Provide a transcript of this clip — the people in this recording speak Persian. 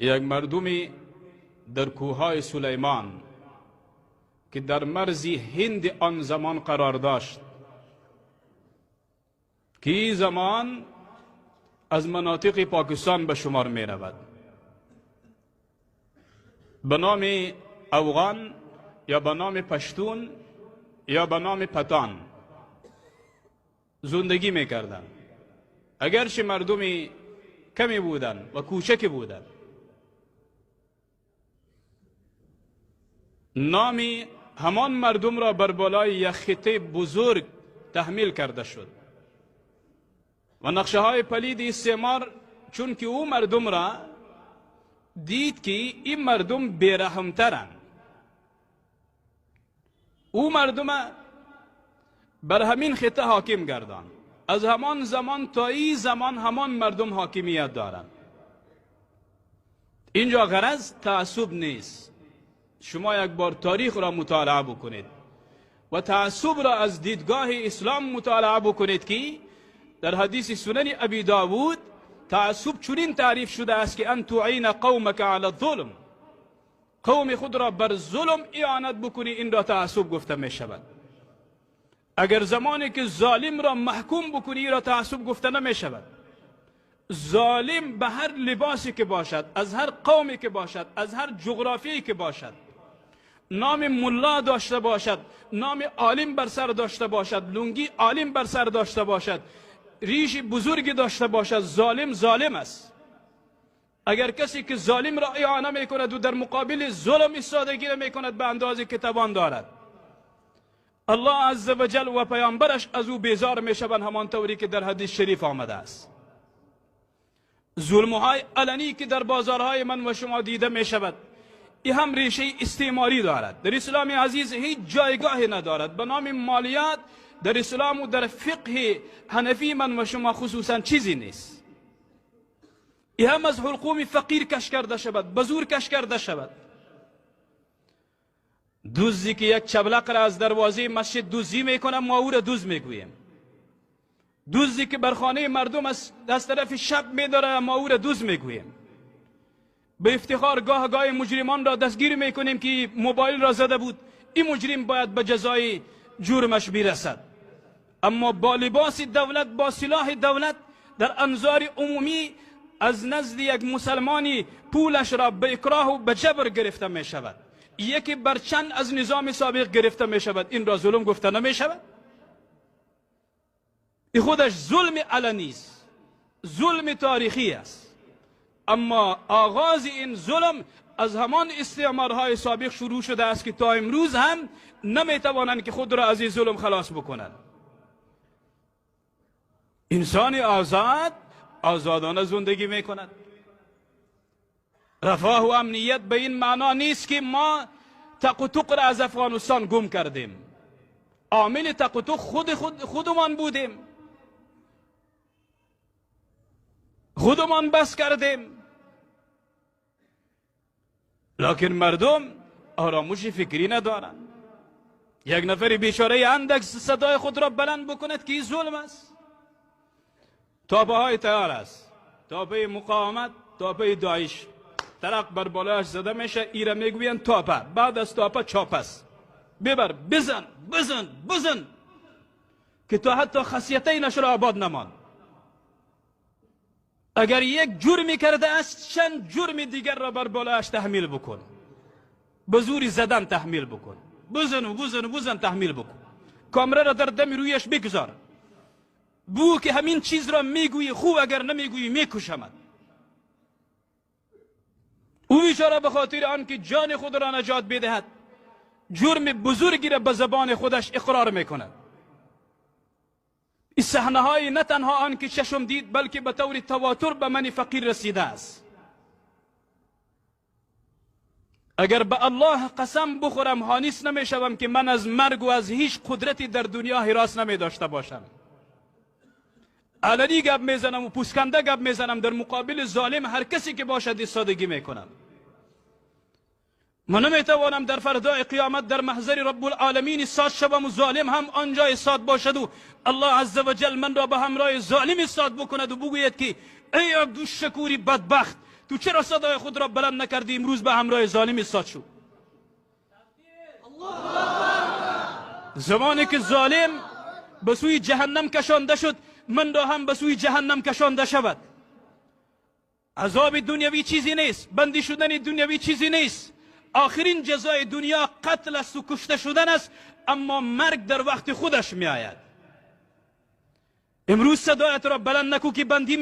یک مردمی در کوههای سلیمان که در مرزی هند آن زمان قرار داشت که این زمان از مناطق پاکستان به شمار می رود، به نام افغان یا به نام پشتون یا به نام پتان زندگی می کردن. اگرچه مردمی کمی بودن و کوچکی بودن، نامی همان مردم را بر بالای یک خطه بزرگ تحمیل کرده شد و نقشه های پلید استعمار چون که او مردم را دید که این مردم بیرحمترند، او مردم بر همین خطه حاکم گردان. از همان زمان تا این زمان همان مردم حاکمیت دارند. اینجا غرض تعصب نیست. شما یک بار تاریخ را مطالعه بکنید و تعصب را از دیدگاه اسلام مطالعه بکنید که در حدیث سنن ابی داود تعصب چنین تعریف شده است که ان تعین قومک علی الظلم، قوم خود را بر ظلم اعانت بکنی، این را تعصب گفته می شود. اگر زمانی که ظالم را محکوم بکنی را تعصب گفته نمی شود. ظالم به هر لباسی که باشد، از هر قومی که باشد، از هر جغرافیایی که باشد، نام ملا داشته باشد، نام عالم بر سر داشته باشد، لنگی عالم بر سر داشته باشد، ریش بزرگی داشته باشد، ظالم ظالم است. اگر کسی که ظالم را اعانه می کند و در مقابل ظلم ایستادگی نمی کند به اندازه که توان دارد، الله عز و جل و پیامبرش از او بیزار می شوند، همانطوری که در حدیث شریف آمده است. ظلمهای علنی که در بازارهای من و شما دیده می شود، این هم ریشه استعماری دارد، در اسلام عزیز هیچ جایگاهی ندارد. به نام مالیات در اسلام و در فقه حنفی من و شما خصوصا چیزی نیست. این هم از حلقوم فقیر کش کرده شود، بزور کش کرده شود. دزدی که یک چبلق را از دروازه مسجد دزدی میکنه، ما او را دزد میگوییم. دزدی که بر خانه مردم از طرف شب میداره، ما او را دزد میگوییم. به افتخار گاه مجرمان را دستگیر میکنیم که موبایل را زده بود، این مجرم باید به جزای جرمش برسد. اما با لباس دولت، با سلاح دولت در انظار عمومی از نزد یک مسلمانی پولش را به اکراه و به جبر گرفته می شود. یکی برچند از نظام سابق گرفته می شود، این را ظلم گفته نمی شود؟ این خودش ظلم علنی است، ظلم تاریخی است. اما آغاز این ظلم از همان استعمارهای سابق شروع شده است که تا امروز هم نمی توانند که خود را از این ظلم خلاص بکنند. انسان آزاد آزادانه زندگی می کند. رفاه و امنیت به این معنا نیست که ما تق و تق را از افغانستان گم کردیم. عامل تق و تق خودمان بودیم، خودمان بس کردیم. لکن مردم آرامش فکری ندارند. یک نفر بیچاره اندک صدای خود را بلند بکند که این ظلم است. تاپه های تیار است، تاپه مقاومت، تاپه داعش، ترق بر بالایش زده میشه، ایره میگوین تاپه، بعد از تاپه چاپ است، ببر بزن بزن بزن که تا حتی خاصیته نشر آباد نمان. اگر یک جرمی کرده است، چند جرم دیگر را بر بالایش تحمیل بکن، به زور زدن تحمیل بکن، بزن و بزن و بزن تحمیل بکن، کامره را در دم رویش بگذار، بو که همین چیز را میگویی خوب، اگر نمیگویی میکشمد. او بیچاره به خاطر آنکه جان خود را نجات بدهد، جرم بزرگی را به زبان خودش اقرار میکند. این صحنه های نه تنها آنکه چشم دید، بلکه به طور تواتر به من فقیر رسیده است. اگر به الله قسم بخورم حانیس نمیشوم که من از مرگ و از هیچ قدرتی در دنیا هراس نمی داشته باشم. علنی گپ میزنم و پوسکنده گپ میزنم، در مقابل ظالم هر کسی که باشد ایستادگی میکنم. من نمیتوانم در فردای قیامت در محضر رب العالمین ایستاد شوم و ظالم هم آنجا ایستاد باشد و الله عز و جل من را به همراه ظالم ایستاد بکند و بگوید که ای عبدالشکوری بدبخت، تو چرا صدای خود را بلند نکردی امروز به همراه ظالم ایستاد شو؟ زمانی که ظالم به سوی جهنم کشانده شد، من را هم به سوی جهنم کشانده شود. عذاب دنیوی چیزی نیست، بندی شدن دنیوی چیزی نیست. آخرین جزای دنیا قتل است و کشته شدن است، اما مرگ در وقت خودش می آید. امروز صدایت را بلند نکو که بندی